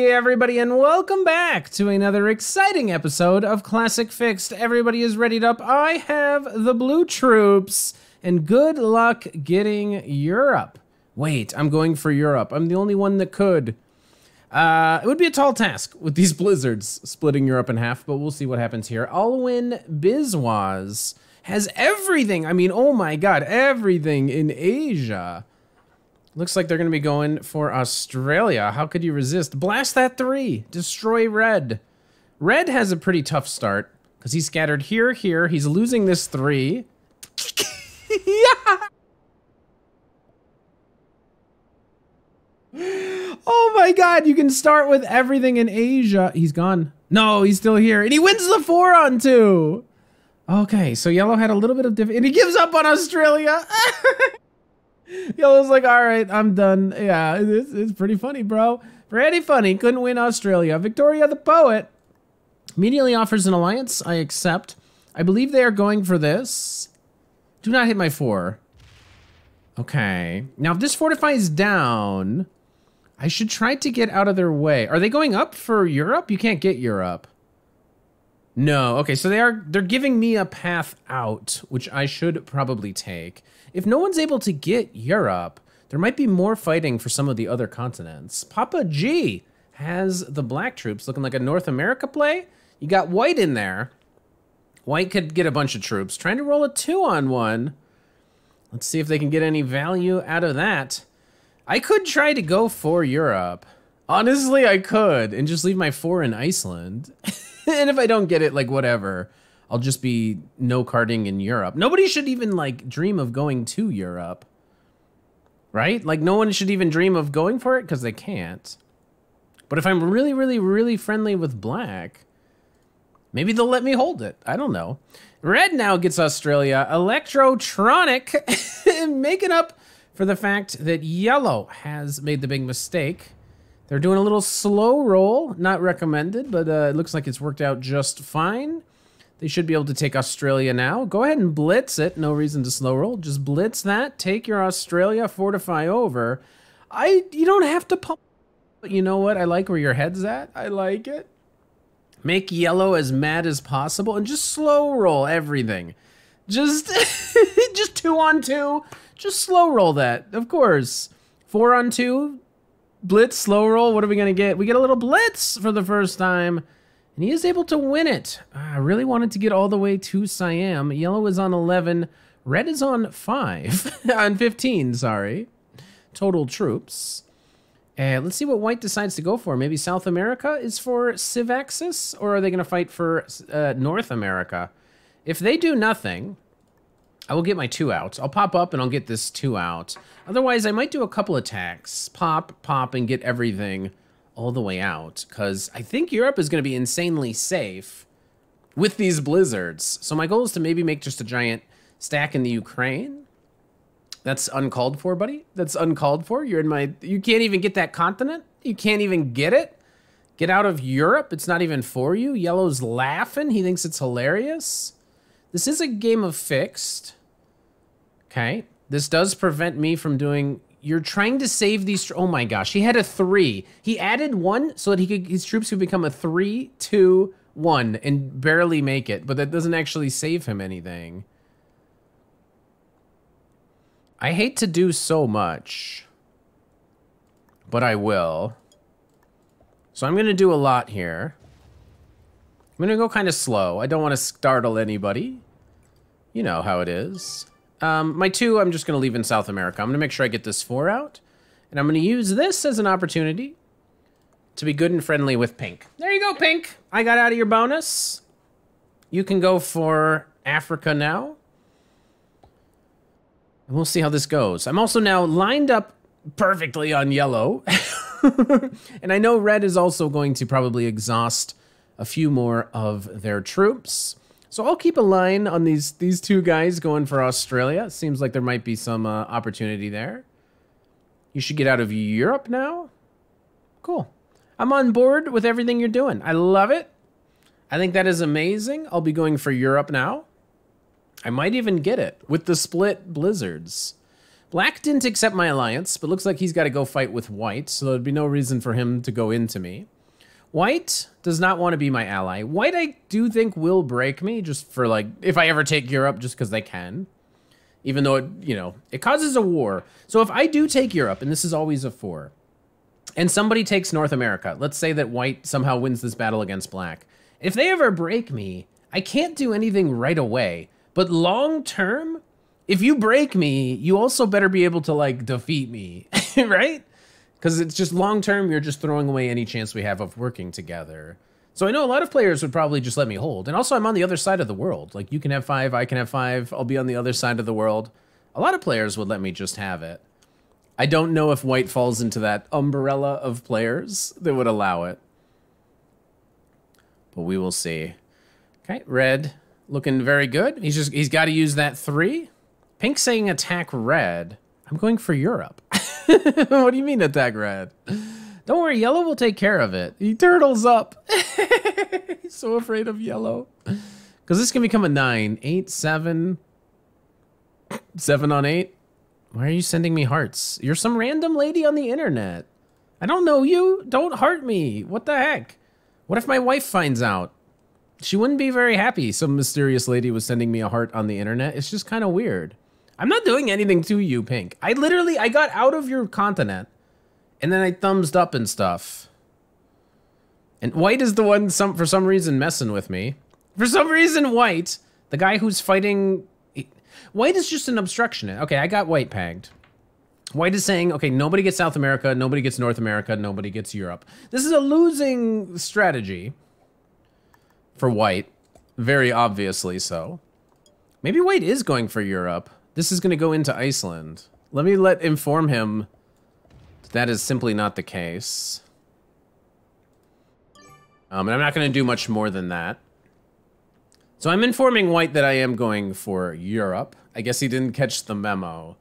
Hey everybody, and welcome back to another exciting episode of Classic Fixed. Everybody is readied up. I have the blue troops, and good luck getting Europe. Wait, I'm going for Europe. I'm the only one that could. It would be a tall task with these blizzards splitting Europe in half, but we'll see what happens here. Alwyn Biswas has everything. I mean, oh my god, everything in Asia. Looks like they're going to be going for Australia. How could you resist? Blast that 3. Destroy Red. Red has a pretty tough start because he's scattered here, here. He's losing this 3. Yeah. Oh my god, you can start with everything in Asia. He's gone. No, he's still here. And he wins the 4 on 2. Okay, so Yellow had a little bit of and he gives up on Australia. Yellow's like, all right, I'm done. Yeah, it's pretty funny, bro. Pretty funny. Couldn't win Australia. Victoria the Poet immediately offers an alliance. I accept. I believe they are going for this. Do not hit my 4. Okay. Now, if this fortifies down, I should try to get out of their way. Are they going up for Europe? You can't get Europe. No. Okay, so they're giving me a path out, which I should probably take. If no one's able to get Europe, there might be more fighting for some of the other continents. Papa G has the black troops looking like a North America play. You got White in there. White could get a bunch of troops. Trying to roll a 2-on-1. Let's see if they can get any value out of that. I could try to go for Europe. Honestly, I could, and just leave my 4 in Iceland. And if I don't get it, like, whatever. I'll just be no-carding in Europe. Nobody should even, like, dream of going to Europe. Right? Like, no one should even dream of going for it, because they can't. But if I'm really, really, really friendly with black, maybe they'll let me hold it. I don't know. Red now gets Australia. Electrotronic making up for the fact that Yellow has made the big mistake. They're doing a little slow roll. Not recommended, but it looks like it's worked out just fine. They should be able to take Australia now. Go ahead and blitz it. No reason to slow roll. Just blitz that. Take your Australia. Fortify over. You don't have to pump. But you know what? I like where your head's at. I like it. Make Yellow as mad as possible and just slow roll everything. Just 2-on-2. Just slow roll that. Of course. 4-on-2. Blitz, slow roll. What are we going to get? We get a little blitz for the first time. And he is able to win it. I really wanted to get all the way to Siam. Yellow is on 11. Red is on 5. On 15, sorry. Total troops. And let's see what White decides to go for. Maybe South America is for Civaxis? Or are they going to fight for North America? If they do nothing, I will get my 2 out. I'll pop up and I'll get this 2 out. Otherwise, I might do a couple attacks. Pop, and get everything all the way out, because I think Europe is going to be insanely safe with these blizzards. So my goal is to maybe make just a giant stack in the Ukraine. That's uncalled for, buddy. That's uncalled for. You can't even get that continent. You can't even get it. Get out of Europe. It's not even for you. Yellow's laughing. He thinks it's hilarious. This is a game of fixed. Okay. This does prevent me from doing... You're trying to save these... Oh my gosh, he had a 3. He added 1 so that his troops could become a 3, 2, 1 and barely make it, but that doesn't actually save him anything. I hate to do so much, but I will. So I'm going to do a lot here. I'm going to go kind of slow. I don't want to startle anybody. You know how it is. My 2, I'm just going to leave in South America. I'm going to make sure I get this 4 out. And I'm going to use this as an opportunity to be good and friendly with Pink. There you go, Pink. I got out of your bonus. You can go for Africa now. And we'll see how this goes. I'm also now lined up perfectly on Yellow. And I know Red is also going to probably exhaust a few more of their troops. So I'll keep a line on these 2 guys going for Australia. Seems like there might be some opportunity there. You should get out of Europe now. Cool. I'm on board with everything you're doing. I love it. I think that is amazing. I'll be going for Europe now. I might even get it with the split blizzards. Black didn't accept my alliance, but looks like he's got to go fight with White, so there'd be no reason for him to go into me. White does not want to be my ally. White, I do think, will break me just for, like, if I ever take Europe, just because they can. Even though, it causes a war. So if I do take Europe, and this is always a 4, and somebody takes North America, let's say that White somehow wins this battle against Black. If they ever break me, I can't do anything right away. But long term, if you break me, you also better be able to, like, defeat me, right? Because it's just long term, you're just throwing away any chance we have of working together. So I know a lot of players would probably just let me hold. And also, I'm on the other side of the world. Like, you can have 5, I can have 5. I'll be on the other side of the world. A lot of players would let me just have it. I don't know if White falls into that umbrella of players that would allow it. But we will see. Okay, Red looking very good. He's got to use that 3. Pink saying attack Red. I'm going for Europe. What do you mean attack Red? Don't worry, Yellow will take care of it. He turtles up. He's so afraid of Yellow. Because this can become a 9. 8, 7. 7 on 8. Why are you sending me hearts? You're some random lady on the internet. I don't know you. Don't heart me. What the heck? What if my wife finds out? She wouldn't be very happy. Some mysterious lady was sending me a heart on the internet. It's just kind of weird. I'm not doing anything to you, Pink. I got out of your continent, and then I thumbs up and stuff. And White is the one, for some reason, messing with me. For some reason, White, the guy who's fighting... White is just an obstructionist. Okay, I got White pegged. White is saying, okay, nobody gets South America, nobody gets North America, nobody gets Europe. This is a losing strategy for White. Very obviously so. Maybe White is going for Europe. This is going to go into Iceland. Let me inform him that is simply not the case. And I'm not going to do much more than that. So I'm informing White that I am going for Europe. I guess he didn't catch the memo.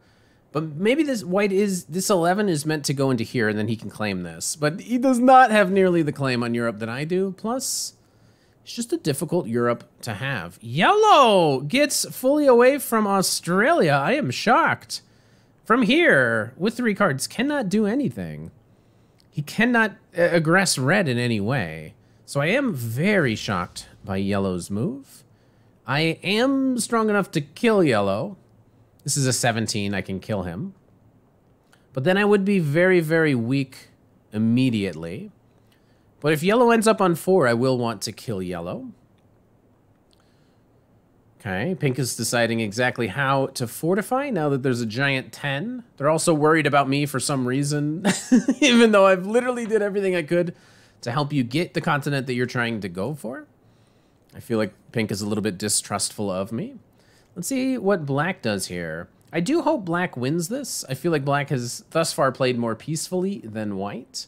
But maybe this 11 is meant to go into here and then he can claim this. But he does not have nearly the claim on Europe that I do. Plus, it's just a difficult Europe to have. Yellow gets fully away from Australia. I am shocked. From here, with 3 cards, cannot do anything. He cannot aggress Red in any way. So I am very shocked by Yellow's move. I am strong enough to kill Yellow. This is a 17, I can kill him. But then I would be very, very weak immediately. But if Yellow ends up on 4, I will want to kill Yellow. Okay, Pink is deciding exactly how to fortify now that there's a giant 10. They're also worried about me for some reason, even though I've literally did everything I could to help you get the continent that you're trying to go for. I feel like Pink is a little bit distrustful of me. Let's see what Black does here. I do hope Black wins this. I feel like Black has thus far played more peacefully than White.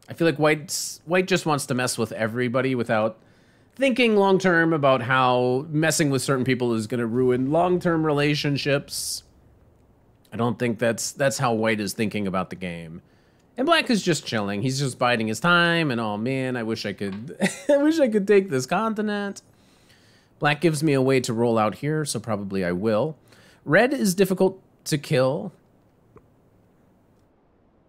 I feel like White just wants to mess with everybody without thinking long-term about how messing with certain people is going to ruin long-term relationships. I don't think that's how White is thinking about the game. And Black is just chilling. He's just biding his time, and oh man, I wish I could I wish I could take this continent. Black gives me a way to roll out here, so probably I will. Red is difficult to kill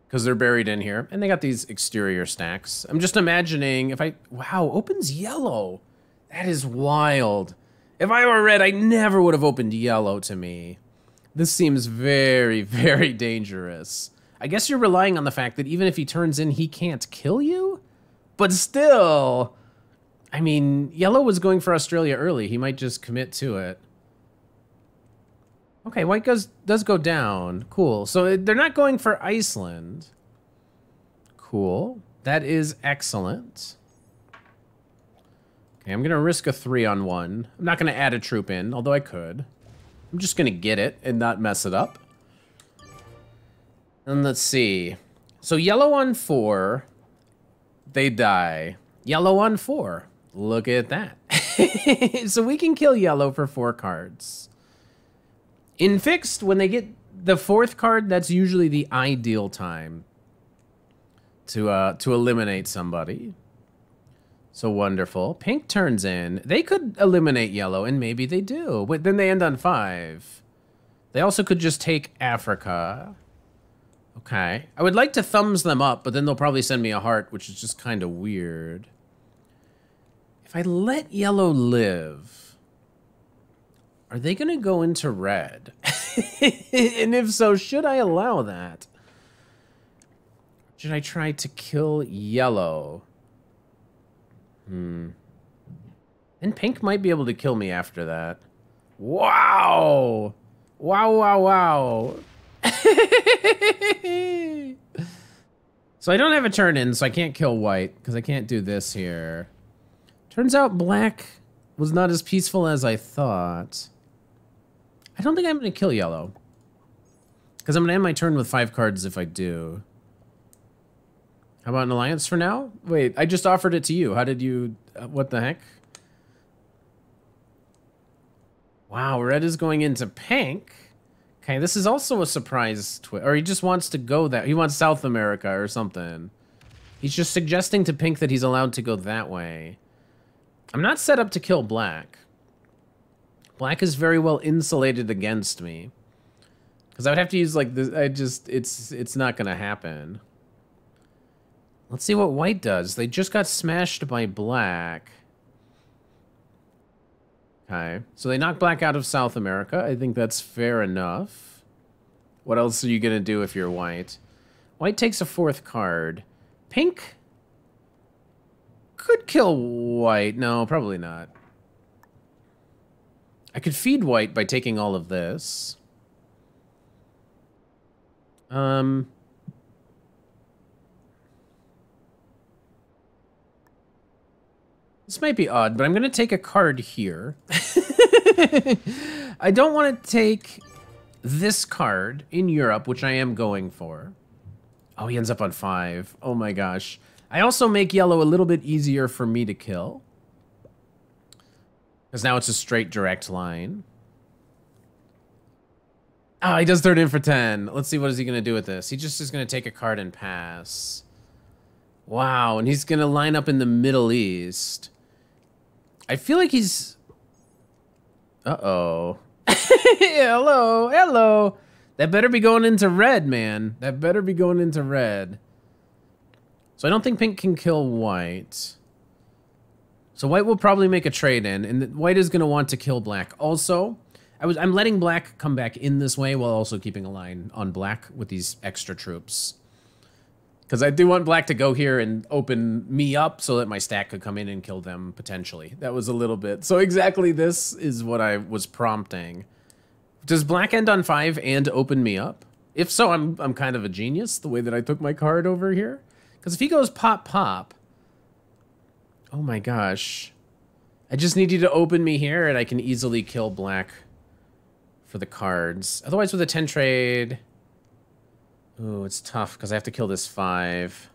because they're buried in here, and they got these exterior stacks. I'm just imagining if wow, opens Yellow. That is wild. If I were Red, I never would have opened Yellow to me. This seems very, very dangerous. I guess you're relying on the fact that even if he turns in, he can't kill you? But still, I mean, Yellow was going for Australia early. He might just commit to it. Okay, White does go down. Cool. So they're not going for Iceland. Cool. That is excellent. Okay, I'm going to risk a 3 on 1. I'm not going to add a troop in, although I could. I'm just going to get it and not mess it up. And let's see. So Yellow on 4. They die. Yellow on 4. Look at that. So we can kill Yellow for 4 cards. In Fixed, when they get the 4th card, that's usually the ideal time to eliminate somebody. So wonderful. Pink turns in. They could eliminate Yellow, and maybe they do. But then they end on 5. They also could just take Africa. Okay. I would like to thumbs them up, but then they'll probably send me a heart, which is just kind of weird. If I let yellow live, are they going to go into red? And if so, should I allow that? Should I try to kill yellow? And pink might be able to kill me after that. Wow! Wow, wow, wow. So I don't have a turn in, so I can't kill white, because I can't do this here. Turns out black was not as peaceful as I thought. I don't think I'm going to kill yellow. Because I'm going to end my turn with 5 cards if I do. How about an alliance for now? Wait, I just offered it to you. How did you... what the heck? Wow, red is going into pink. Okay, this is also a surprise twist. Or he just wants to go that... he wants South America or something. He's just suggesting to pink that he's allowed to go that way. I'm not set up to kill black. Black is very well insulated against me. Because I would have to use, like, this... it's not going to happen. Let's see what white does. They just got smashed by black. Okay. So they knocked black out of South America. I think that's fair enough. What else are you going to do if you're white? White takes a 4th card. Pink could kill white. No, probably not. I could feed white by taking all of this. This might be odd, but I'm going to take a card here. I don't want to take this card in Europe, which I am going for. Oh, he ends up on 5. Oh my gosh. I also make yellow a little bit easier for me to kill. Because now it's a straight direct line. Ah, he does turn in for 10. Let's see, what is he going to do with this? He just is going to take a card and pass. Wow, and he's going to line up in the Middle East. I feel like he's... Uh-oh. Hello, hello. That better be going into red, man. That better be going into red. So I don't think pink can kill white. So white will probably make a trade in, and white is going to want to kill black. Also, I'm letting black come back in this way while also keeping a line on black with these extra troops. Because I do want black to go here and open me up so that my stack could come in and kill them potentially. That was a little bit. So exactly this is what I was prompting. Does black end on 5 and open me up? If so, I'm kind of a genius the way that I took my card over here. Because if he goes pop, pop. Oh my gosh. I just need you to open me here and I can easily kill black for the cards. Otherwise with a 10 trade... Ooh, it's tough because I have to kill this 5.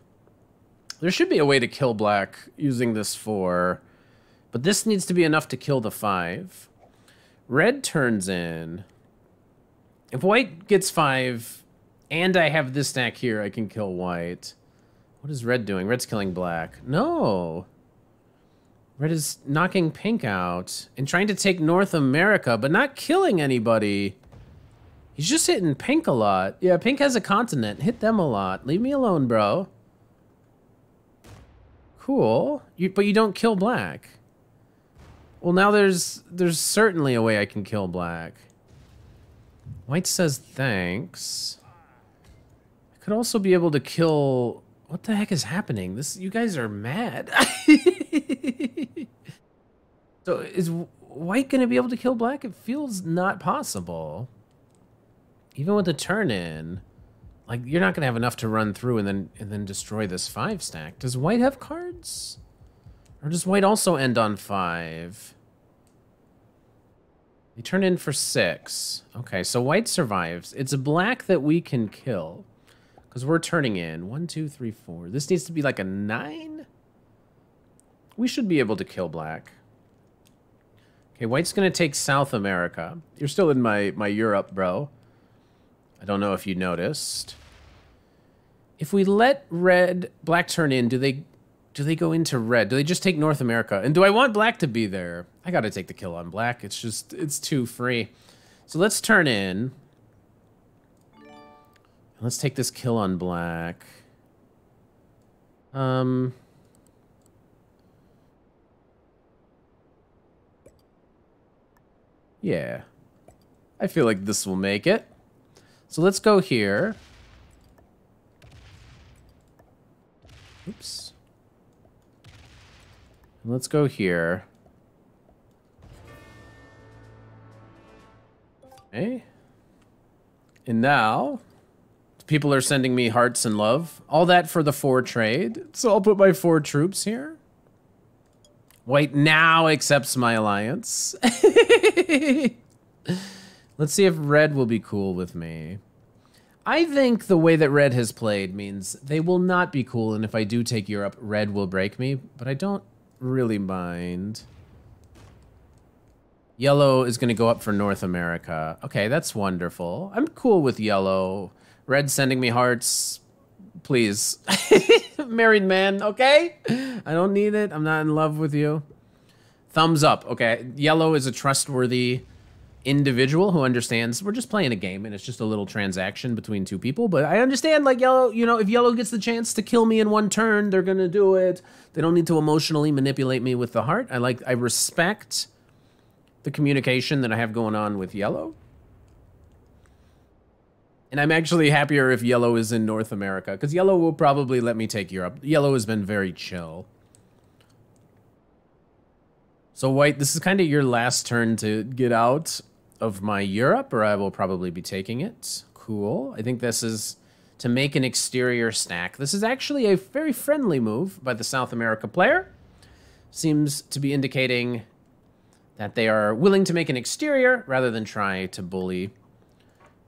There should be a way to kill black using this 4. But this needs to be enough to kill the 5. Red turns in. If white gets 5 and I have this stack here, I can kill white. What is red doing? Red's killing black. No. Red is knocking pink out and trying to take North America, but not killing anybody. He's just hitting pink a lot. Yeah, pink has a continent. Hit them a lot. Leave me alone, bro. Cool. But you don't kill black. Well, now there's certainly a way I can kill black. White says thanks. I could also be able to kill... What the heck is happening? You guys are mad. So is white going to be able to kill black? It feels not possible. Even with the turn in, like you're not gonna have enough to run through and then destroy this 5 stack. Does white have cards? Or does white also end on 5? They turn in for 6. Okay, so white survives. It's black that we can kill. Because we're turning in 1, 2, 3, 4. This needs to be like a 9. We should be able to kill black. Okay, white's gonna take South America. You're still in my Europe, bro. I don't know if you noticed. If we let black turn in, do they go into red? Do they just take North America? And do I want black to be there? I gotta take the kill on black. It's too free. So let's turn in. Let's take this kill on black. Yeah. I feel like this will make it. So let's go here. Oops. Let's go here. Okay. And now, people are sending me hearts and love. All that for the 4 trade. So I'll put my 4 troops here. White now accepts my alliance. Let's see if red will be cool with me. I think the way that red has played means they will not be cool, and if I do take Europe, red will break me, but I don't really mind. Yellow is going to go up for North America. Okay, that's wonderful. I'm cool with yellow. Red sending me hearts. Please. Married man, okay? I don't need it. I'm not in love with you. Thumbs up. Okay, yellow is a trustworthy individual who understands we're just playing a game and it's just a little transaction between 2 people, but I understand, like, yellow, you know, if yellow gets the chance to kill me in 1 turn, they're gonna do it. They don't need to emotionally manipulate me with the heart. I respect the communication that I have going on with yellow. And I'm actually happier if yellow is in North America, because yellow will probably let me take Europe. Yellow has been very chill. So white, this is kind of your last turn to get out of my Europe, or I will probably be taking it. Cool. I think this is to make an exterior stack. This is actually a very friendly move by the South America player. Seems to be indicating that they are willing to make an exterior rather than try to bully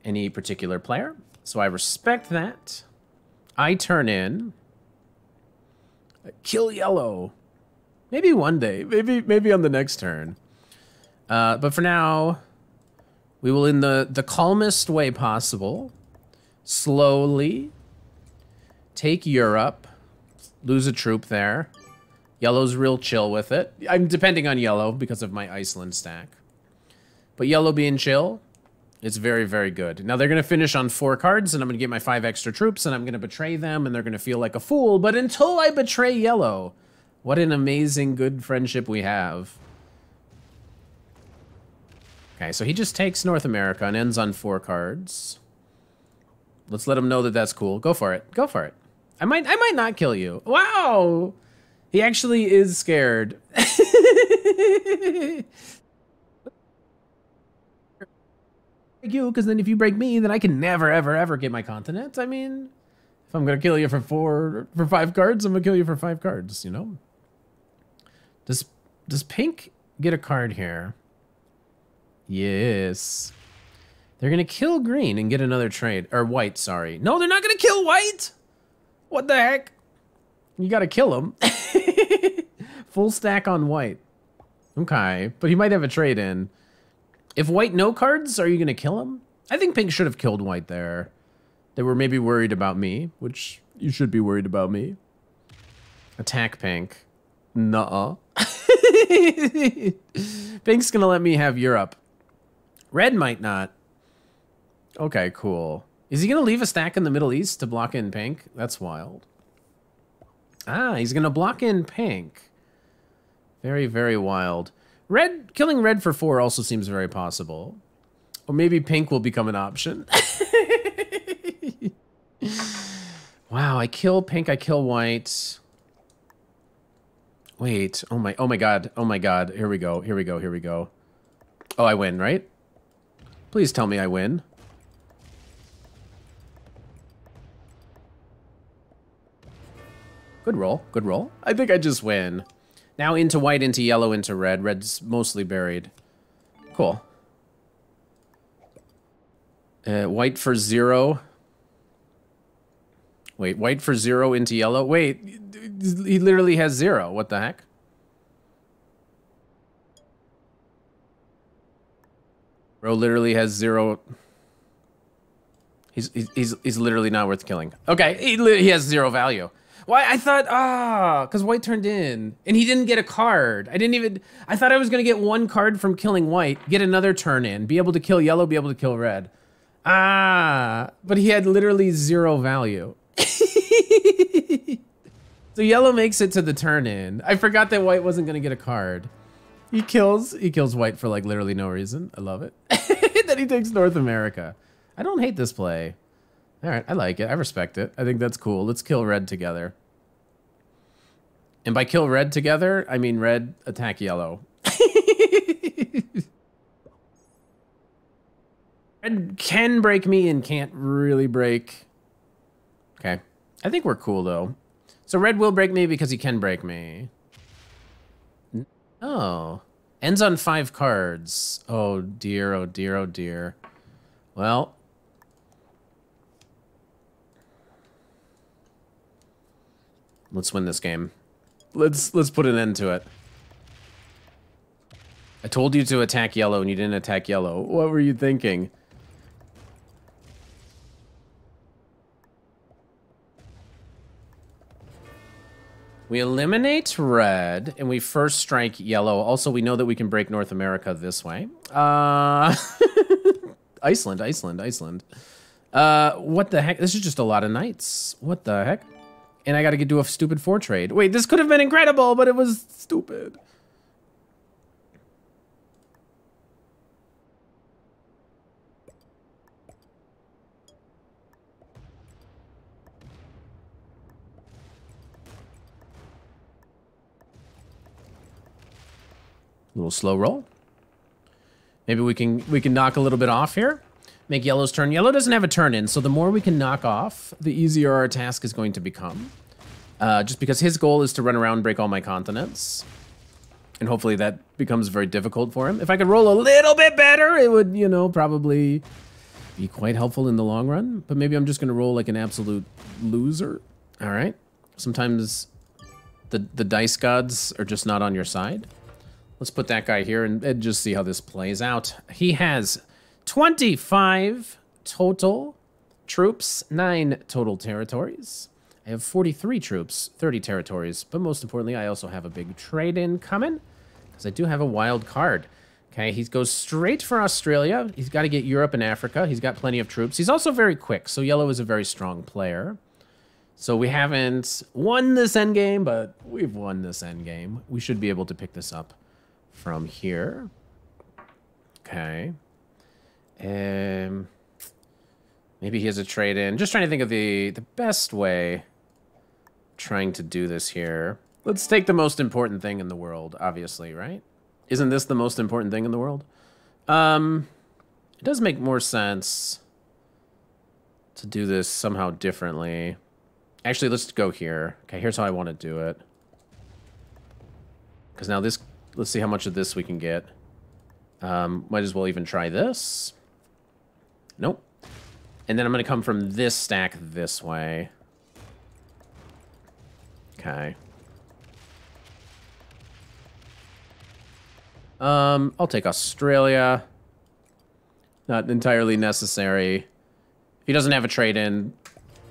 any particular player. So I respect that. I turn in. Kill yellow. Maybe one day. Maybe on the next turn. But for now, we will, in the calmest way possible, slowly take Europe. Lose a troop there. Yellow's real chill with it. I'm depending on yellow because of my Iceland stack. But yellow being chill, it's very, very good. Now they're going to finish on 4 cards, and I'm going to get my 5 extra troops, and I'm going to betray them, and they're going to feel like a fool. But until I betray yellow, what an amazing, good friendship we have. Okay, so he just takes North America and ends on 4 cards. Let's let him know that that's cool. Go for it. Go for it. I might not kill you. Wow! He actually is scared. You, because then if you break me, then I can never, ever, ever get my continent. I mean, if I'm gonna kill you for 5 cards, I'm gonna kill you for 5 cards, you know? Does pink get a card here? Yes. They're gonna kill green and get another trade. Or white, sorry. No, they're not gonna kill white! What the heck? You gotta kill him. Full stack on white. Okay, but he might have a trade in. If white no cards, are you gonna kill him? I think pink should have killed white there. They were maybe worried about me, which you should be worried about me. Attack pink. Nuh-uh. Pink's gonna let me have Europe. Red might not. Okay, cool. Is he gonna leave a stack in the Middle East to block in pink? That's wild. Ah, he's gonna block in pink. Very, very wild. Red, killing red for 4 also seems very possible. Or maybe pink will become an option. Wow, I kill pink, I kill white. Wait, oh my god, oh my god. Here we go, here we go, here we go. Oh, I win, right? Please tell me I win. Good roll, good roll. I think I just win. Now into white, into yellow, into red. Red's mostly buried. Cool. White for 0. Wait, white for 0 into yellow. Wait, he literally has 0. What the heck? Bro literally has 0. He's literally not worth killing. Okay, he has 0 value. Why? I thought, because white turned in. And he didn't get a card. I thought I was going to get 1 card from killing white, get another turn in, be able to kill yellow, be able to kill red. Ah, but he had literally 0 value. So yellow makes it to the turn in. I forgot that white wasn't gonna get a card. He kills white for like literally no reason. I love it. Then he takes North America. I don't hate this play. All right, I like it. I respect it. I think that's cool. Let's kill red together. And by kill red together, I mean red attack yellow. Red can break me and can't really break. Okay. I think we're cool though. So red will break me because he can break me. Oh. Ends on 5 cards. Oh dear, oh dear, oh dear. Well. Let's win this game. Let's put an end to it. I told you to attack yellow and you didn't attack yellow. What were you thinking? We eliminate red, and we first strike yellow. Also, we know that we can break North America this way. Iceland. What the heck? This is just a lot of knights. What the heck? And I gotta do a stupid 4 trade. Wait, this could have been incredible, but it was stupid. A little slow roll. Maybe we can knock a little bit off here. Make yellow's turn. Yellow doesn't have a turn in, so the more we can knock off, the easier our task is going to become. Just because his goal is to run around and break all my continents. And hopefully that becomes very difficult for him. If I could roll a little bit better, it would, you know, probably be quite helpful in the long run. But maybe I'm just going to roll like an absolute loser. All right. Sometimes the dice gods are just not on your side. Let's put that guy here and just see how this plays out. He has 25 total troops, 9 total territories. I have 43 troops, 30 territories. But most importantly, I also have a big trade-in coming because I do have a wild card. Okay, he goes straight for Australia. He's got to get Europe and Africa. He's got plenty of troops. He's also very quick, so yellow is a very strong player. So we haven't won this endgame, but we've won this endgame. We should be able to pick this up from here. Okay. Maybe he has a trade-in. Just trying to think of the best way trying to do this here. Let's take the most important thing in the world, obviously, right? Isn't this the most important thing in the world? It does make more sense to do this somehow differently. Actually, let's go here. Okay, here's how I want to do it. Because now this... Let's see how much of this we can get. Might as well even try this. Nope. And then I'm going to come from this stack this way. Okay. I'll take Australia. Not entirely necessary. If he doesn't have a trade-in,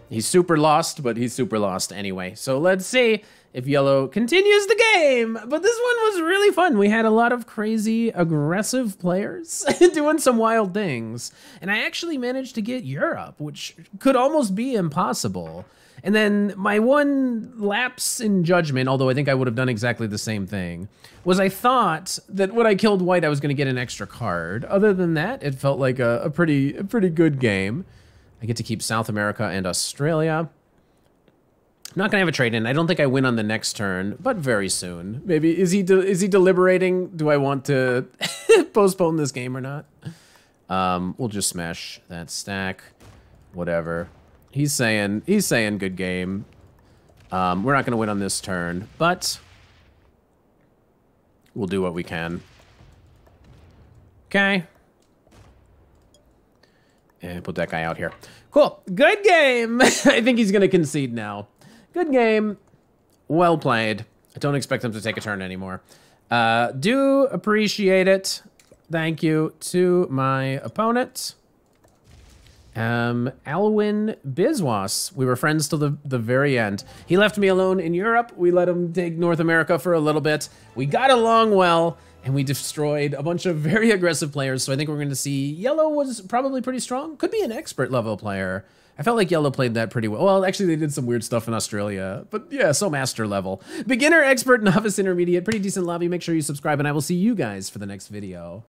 he's super lost, but he's super lost anyway. So let's see if yellow continues the game. But this one was really fun. We had a lot of crazy, aggressive players doing some wild things. And I actually managed to get Europe, which could almost be impossible. And then my one lapse in judgment, although I think I would have done exactly the same thing, was I thought that when I killed white, I was going to get an extra card. Other than that, it felt like a pretty good game. I get to keep South America and Australia. I'm not gonna have a trade-in. I don't think I win on the next turn, but very soon. Maybe is he deliberating? Do I want to postpone this game or not? We'll just smash that stack. Whatever. He's saying good game. We're not gonna win on this turn, but we'll do what we can. Okay. And put that guy out here. Cool. Good game. I think he's gonna concede now. Good game. Well played. I don't expect him to take a turn anymore. Do appreciate it. Thank you to my opponent. Alwyn Biswas. We were friends till the very end. He left me alone in Europe. We let him take North America for a little bit. We got along well, And we destroyed a bunch of very aggressive players, so I think we're going to see yellow was probably pretty strong. Could be an expert level player. I felt like yellow played that pretty well. Well, actually, they did some weird stuff in Australia. But yeah, so master level. Beginner, expert, novice, intermediate. Pretty decent lobby. Make sure you subscribe, and I will see you guys for the next video.